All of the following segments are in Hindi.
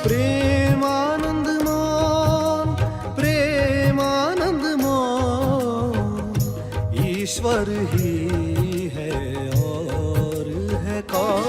प्रेमानंद मौन, प्रेमानंद मौन, ईश्वर ही है और है कौन।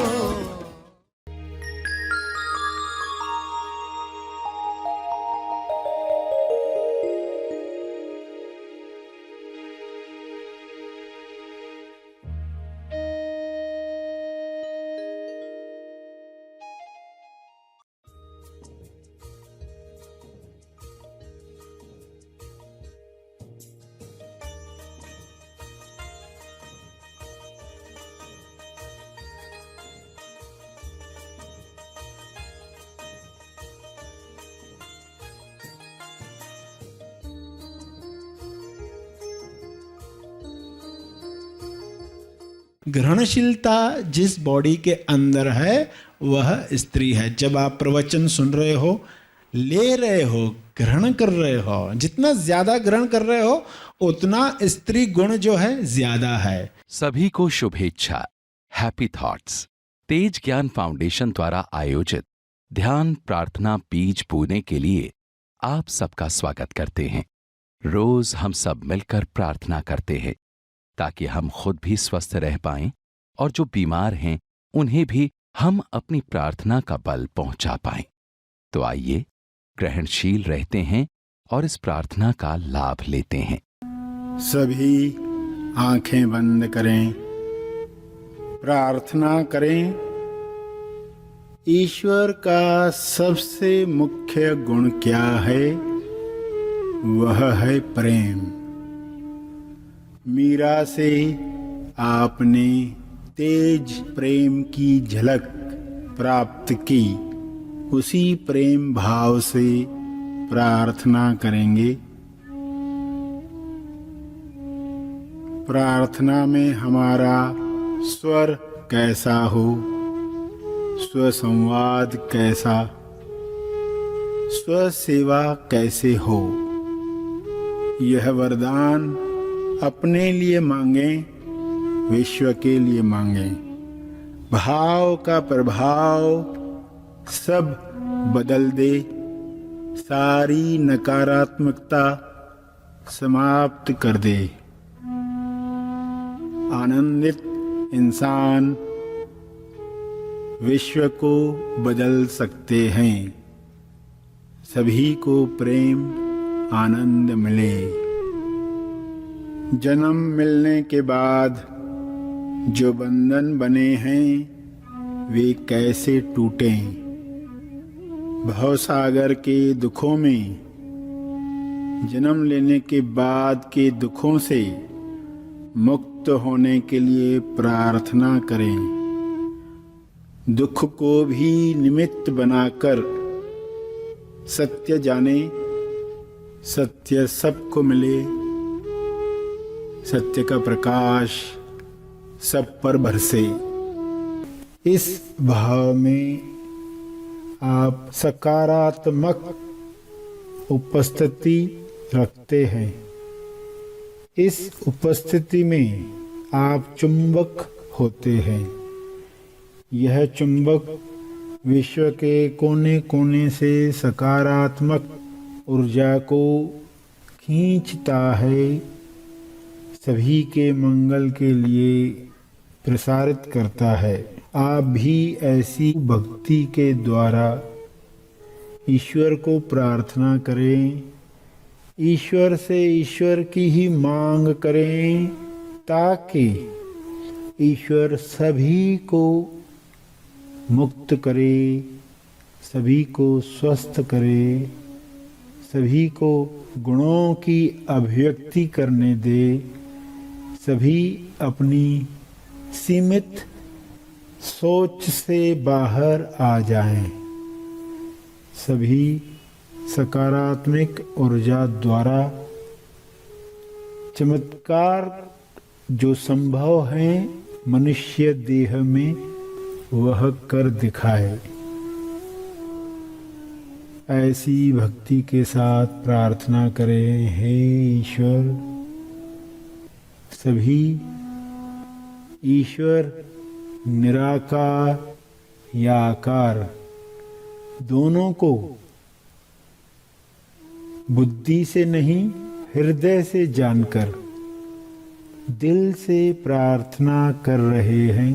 ग्रहणशीलता जिस बॉडी के अंदर है वह स्त्री है। जब आप प्रवचन सुन रहे हो, ले रहे हो, ग्रहण कर रहे हो, जितना ज्यादा ग्रहण कर रहे हो उतना स्त्री गुण जो है ज्यादा है। सभी को शुभेच्छा। हैप्पी थॉट्स तेज ज्ञान फाउंडेशन द्वारा आयोजित ध्यान प्रार्थना बीज बोने के लिए आप सबका स्वागत करते हैं। रोज हम सब मिलकर प्रार्थना करते हैं ताकि हम खुद भी स्वस्थ रह पाएं और जो बीमार हैं उन्हें भी हम अपनी प्रार्थना का बल पहुंचा पाएं। तो आइए ग्रहणशील रहते हैं और इस प्रार्थना का लाभ लेते हैं। सभी आंखें बंद करें, प्रार्थना करें। ईश्वर का सबसे मुख्य गुण क्या है? वह है प्रेम। मीरा से आपने तेज प्रेम की झलक प्राप्त की। उसी प्रेम भाव से प्रार्थना करेंगे। प्रार्थना में हमारा स्वर कैसा हो, स्वसंवाद कैसा, स्वसेवा कैसे हो, यह वरदान अपने लिए मांगें, विश्व के लिए मांगें। भाव का प्रभाव सब बदल दे, सारी नकारात्मकता समाप्त कर दे। आनंदित इंसान विश्व को बदल सकते हैं। सभी को प्रेम आनंद मिले। जन्म मिलने के बाद जो बंधन बने हैं वे कैसे टूटें। भवसागर के दुखों में जन्म लेने के बाद के दुखों से मुक्त होने के लिए प्रार्थना करें। दुख को भी निमित्त बनाकर सत्य जाने, सत्य सबको मिले, सत्य का प्रकाश सब पर बरसे। इस भाव में आप सकारात्मक उपस्थिति रखते हैं। इस उपस्थिति में आप चुंबक होते हैं। यह चुंबक विश्व के कोने कोने से सकारात्मक ऊर्जा को खींचता है, सभी के मंगल के लिए प्रसारित करता है। आप भी ऐसी भक्ति के द्वारा ईश्वर को प्रार्थना करें। ईश्वर से ईश्वर की ही मांग करें ताकि ईश्वर सभी को मुक्त करे, सभी को स्वस्थ करे, सभी को गुणों की अभिव्यक्ति करने दे, सभी अपनी सीमित सोच से बाहर आ जाएं, सभी सकारात्मक ऊर्जा द्वारा चमत्कार जो संभव है मनुष्य देह में वह कर दिखाए। ऐसी भक्ति के साथ प्रार्थना करें, हे ईश्वर, सभी ईश्वर निराकार या आकार दोनों को बुद्धि से नहीं हृदय से जानकर दिल से प्रार्थना कर रहे हैं।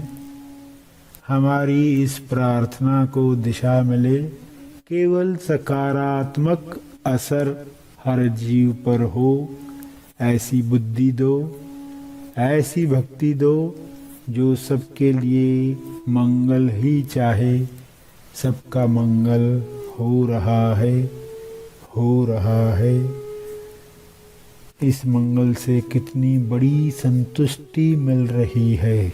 हमारी इस प्रार्थना को दिशा मिले, केवल सकारात्मक असर हर जीव पर हो, ऐसी बुद्धि दो, ऐसी भक्ति दो जो सबके लिए मंगल ही चाहे। सबका मंगल हो रहा है, हो रहा है। इस मंगल से कितनी बड़ी संतुष्टि मिल रही है,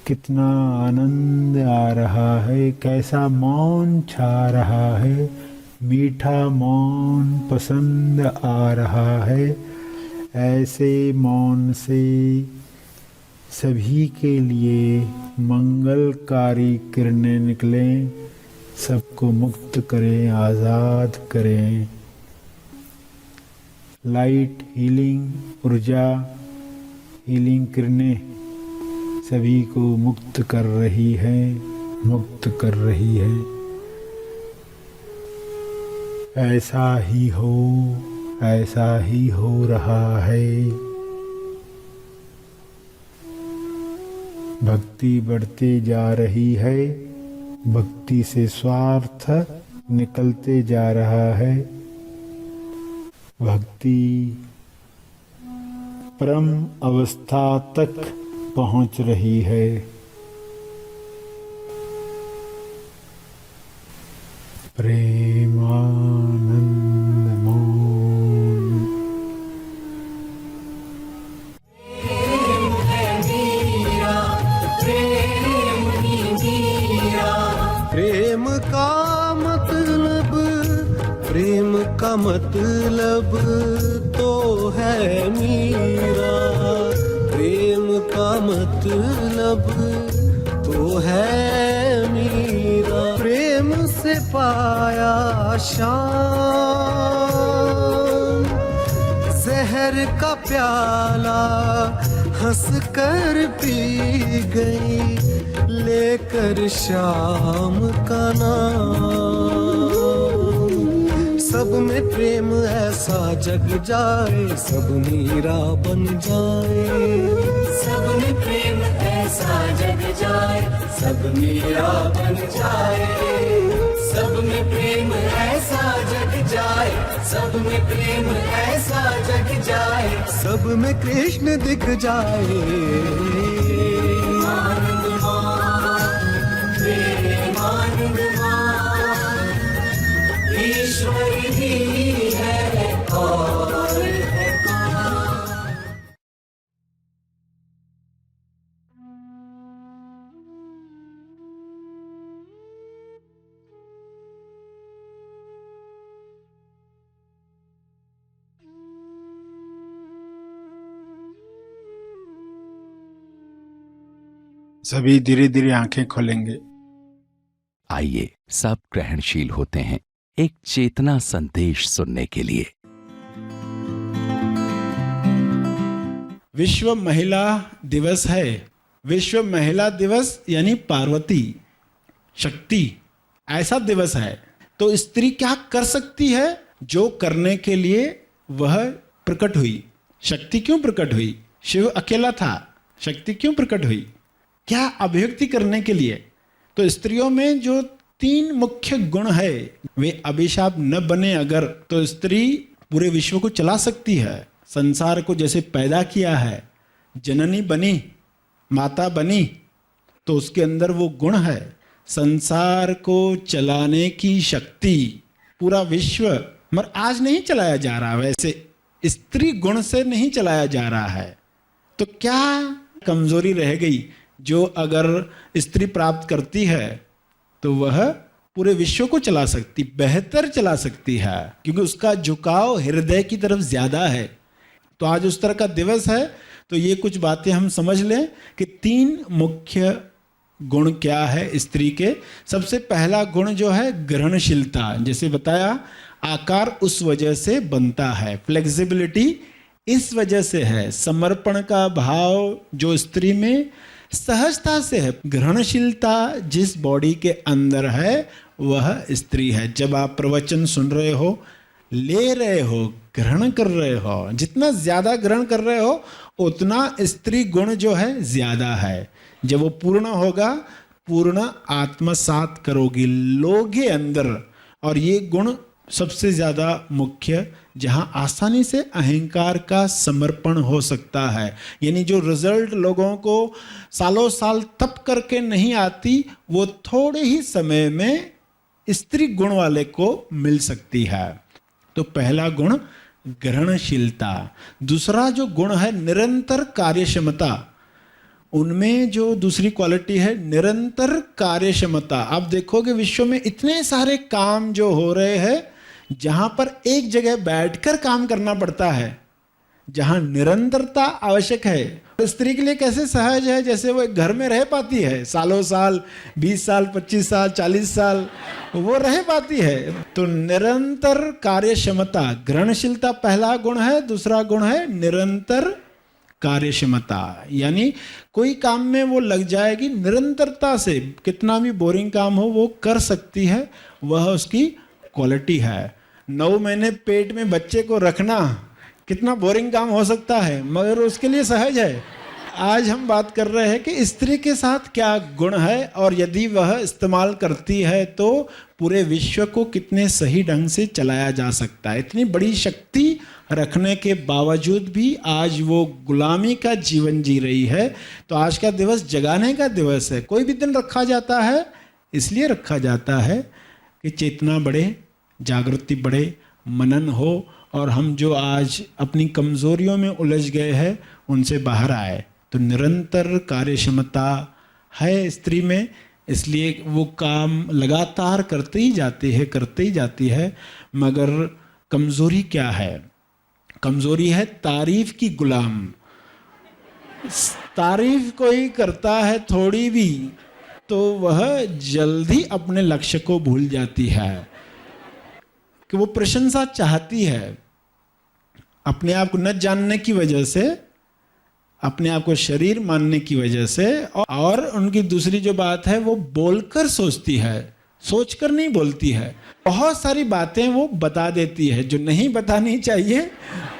कितना आनंद आ रहा है, कैसा मौन छा रहा है, मीठा मौन पसंद आ रहा है। ऐसे मौन से सभी के लिए मंगलकारी किरणें निकलें, सबको मुक्त करें, आज़ाद करें। लाइट हीलिंग ऊर्जा, हीलिंग किरणें सभी को मुक्त कर रही है, मुक्त कर रही है। ऐसा ही हो, ऐसा ही हो रहा है। भक्ति बढ़ते जा रही है, भक्ति से स्वार्थ निकलते जा रहा है। भक्ति परम अवस्था तक पहुंच रही है। प्रेमानंद मौन। प्रेम का मतलब, प्रेम का मतलब तो है मीरा। प्रेम का मतलब तो है मीरा। प्रेम से पाया शाम, जहर का प्याला हंस कर पी गई, लेकर शाम का नाम। सब में प्रेम ऐसा जग जाए, सब मीरा बन जाए। सब में प्रेम ऐसा जग जाए, सब मीरा बन जाए। सब में प्रेम ऐसा जग जाए, सब में प्रेम ऐसा जग जाए। सब में कृष्ण दिख जाए। आनंद प्रेमानंद ईश्वर ही है और है कौन। सभी धीरे धीरे आंखें खोलेंगे। आइए सब ग्रहणशील होते हैं एक चेतना संदेश सुनने के लिए। विश्व महिला दिवस है। विश्व महिला दिवस यानी पार्वती शक्ति ऐसा दिवस है। तो स्त्री क्या कर सकती है जो करने के लिए वह प्रकट हुई। शक्ति क्यों प्रकट हुई? शिव अकेला था, शक्ति क्यों प्रकट हुई? क्या अभिव्यक्ति करने के लिए। तो स्त्रियों में जो 3 मुख्य गुण है वे अभिशाप न बने अगर, तो स्त्री पूरे विश्व को चला सकती है। संसार को जैसे पैदा किया है, जननी बनी, माता बनी, तो उसके अंदर वो गुण है। संसार को चलाने की शक्ति पूरा विश्व, मगर आज नहीं चलाया जा रहा, वैसे स्त्री गुण से नहीं चलाया जा रहा है। तो क्या कमजोरी रह गई जो अगर स्त्री प्राप्त करती है तो वह पूरे विश्व को चला सकती, बेहतर चला सकती है, क्योंकि उसका झुकाव हृदय की तरफ ज्यादा है। तो आज उस तरह का दिवस है। तो ये कुछ बातें हम समझ लें कि 3 मुख्य गुण क्या है स्त्री के। सबसे पहला गुण जो है ग्रहणशीलता। जैसे बताया, आकार उस वजह से बनता है, फ्लेक्सिबिलिटी इस वजह से है, समर्पण का भाव जो स्त्री में सहजता से है। ग्रहणशीलता जिस बॉडी के अंदर है वह स्त्री है। जब आप प्रवचन सुन रहे हो, ले रहे हो, ग्रहण कर रहे हो, जितना ज्यादा ग्रहण कर रहे हो उतना स्त्री गुण जो है ज्यादा है। जब वो पूर्ण होगा, पूर्ण आत्मसात करोगी, लोगे अंदर। और ये गुण सबसे ज्यादा मुख्य, जहां आसानी से अहंकार का समर्पण हो सकता है। यानी जो रिजल्ट लोगों को सालों साल तप करके नहीं आती, वो थोड़े ही समय में स्त्री गुण वाले को मिल सकती है। तो पहला गुण ग्रहणशीलता। दूसरा जो गुण है निरंतर कार्यक्षमता। उनमें जो दूसरी क्वालिटी है निरंतर कार्यक्षमता। आप देखोगे विश्व में इतने सारे काम जो हो रहे हैं जहां पर एक जगह बैठकर काम करना पड़ता है, जहां निरंतरता आवश्यक है। स्त्री के लिए कैसे सहज है, जैसे वो एक घर में रह पाती है सालों साल, 20 साल, 25 साल, 40 साल वो रह पाती है। तो निरंतर कार्यक्षमता, ग्रहणशीलता पहला गुण है। दूसरा गुण है निरंतर कार्यक्षमता, यानी कोई काम में वो लग जाएगी निरंतरता से, कितना भी बोरिंग काम हो वो कर सकती है, वह उसकी क्वालिटी है। 9 महीने पेट में बच्चे को रखना कितना बोरिंग काम हो सकता है, मगर उसके लिए सहज है। आज हम बात कर रहे हैं कि स्त्री के साथ क्या गुण है, और यदि वह इस्तेमाल करती है तो पूरे विश्व को कितने सही ढंग से चलाया जा सकता है। इतनी बड़ी शक्ति रखने के बावजूद भी आज वो गुलामी का जीवन जी रही है। तो आज का दिवस जगाने का दिवस है। कोई भी दिन रखा जाता है, इसलिए रखा जाता है कि चेतना बढ़े, जागृति बढ़े, मनन हो, और हम जो आज अपनी कमजोरियों में उलझ गए हैं उनसे बाहर आए। तो निरंतर कार्यक्षमता है स्त्री में, इसलिए वो काम लगातार करते ही जाती है। मगर कमजोरी क्या है? कमजोरी है तारीफ की गुलाम। तारीफ कोई करता है थोड़ी भी तो वह जल्दी अपने लक्ष्य को भूल जाती है, कि वो प्रशंसा चाहती है। अपने आप को न जानने की वजह से, अपने आप को शरीर मानने की वजह से, और उनकी दूसरी जो बात है वो बोलकर सोचती है, सोचकर नहीं बोलती है। बहुत सारी बातें वो बता देती है, जो नहीं बतानी चाहिए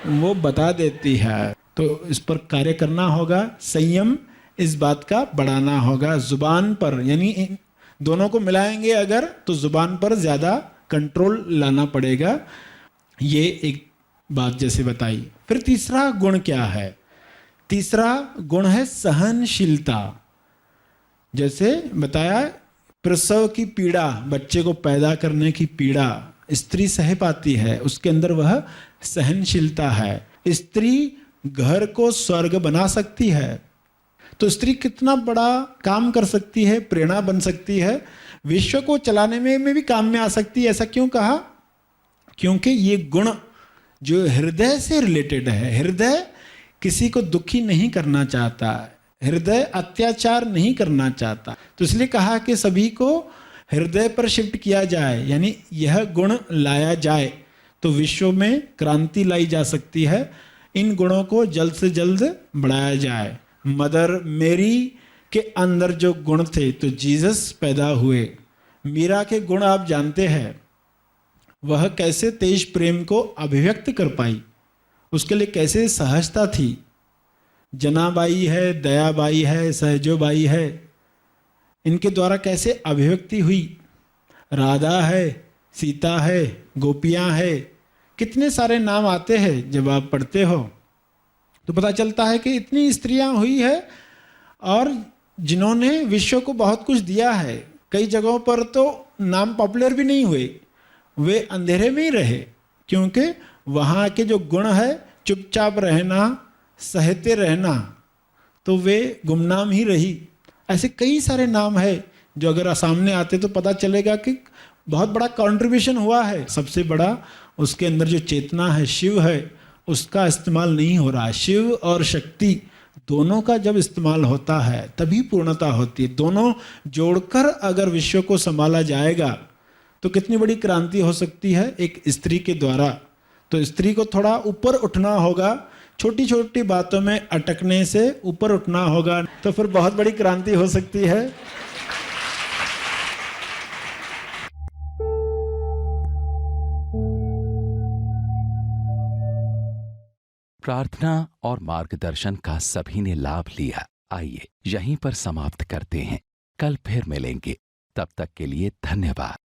वो बता देती है। तो इस पर कार्य करना होगा, संयम इस बात का बढ़ाना होगा। जुबान पर, यानी दोनों को मिलाएंगे अगर, तो जुबान पर ज़्यादा कंट्रोल लाना पड़ेगा। ये एक बात जैसे बताई। फिर तीसरा गुण क्या है? तीसरा गुण है सहनशीलता। जैसे बताया, प्रसव की पीड़ा, बच्चे को पैदा करने की पीड़ा स्त्री सह पाती है, उसके अंदर वह सहनशीलता है। स्त्री घर को स्वर्ग बना सकती है। तो स्त्री कितना बड़ा काम कर सकती है, प्रेरणा बन सकती है, विश्व को चलाने में भी काम में आ सकती है। ऐसा क्यों कहा? क्योंकि ये गुण जो हृदय से रिलेटेड है। हृदय किसी को दुखी नहीं करना चाहता, हृदय अत्याचार नहीं करना चाहता। तो इसलिए कहा कि सभी को हृदय पर शिफ्ट किया जाए, यानी यह गुण लाया जाए तो विश्व में क्रांति लाई जा सकती है। इन गुणों को जल्द से जल्द बढ़ाया जाए। मदर मेरी के अंदर जो गुण थे, तो जीसस पैदा हुए। मीरा के गुण आप जानते हैं, वह कैसे तेज प्रेम को अभिव्यक्त कर पाई, उसके लिए कैसे सहजता थी। जनाबाई है, दयाबाई है, सहजोबाई है, इनके द्वारा कैसे अभिव्यक्ति हुई। राधा है, सीता है, गोपियाँ है, कितने सारे नाम आते हैं। जब आप पढ़ते हो तो पता चलता है कि इतनी स्त्रियां हुई है और जिन्होंने विश्व को बहुत कुछ दिया है। कई जगहों पर तो नाम पॉपुलर भी नहीं हुए, वे अंधेरे में ही रहे, क्योंकि वहाँ के जो गुण है, चुपचाप रहना, सहते रहना, तो वे गुमनाम ही रही। ऐसे कई सारे नाम है जो अगर सामने आते तो पता चलेगा कि बहुत बड़ा कंट्रीब्यूशन हुआ है। सबसे बड़ा उसके अंदर जो चेतना है, शिव है, उसका इस्तेमाल नहीं हो रहा है। शिव और शक्ति दोनों का जब इस्तेमाल होता है तभी पूर्णता होती है। दोनों जोड़कर अगर विश्व को संभाला जाएगा तो कितनी बड़ी क्रांति हो सकती है एक स्त्री के द्वारा। तो स्त्री को थोड़ा ऊपर उठना होगा, छोटी छोटी बातों में अटकने से ऊपर उठना होगा, तो फिर बहुत बड़ी क्रांति हो सकती है। प्रार्थना और मार्गदर्शन का सभी ने लाभ लिया। आइए यहीं पर समाप्त करते हैं, कल फिर मिलेंगे। तब तक के लिए धन्यवाद।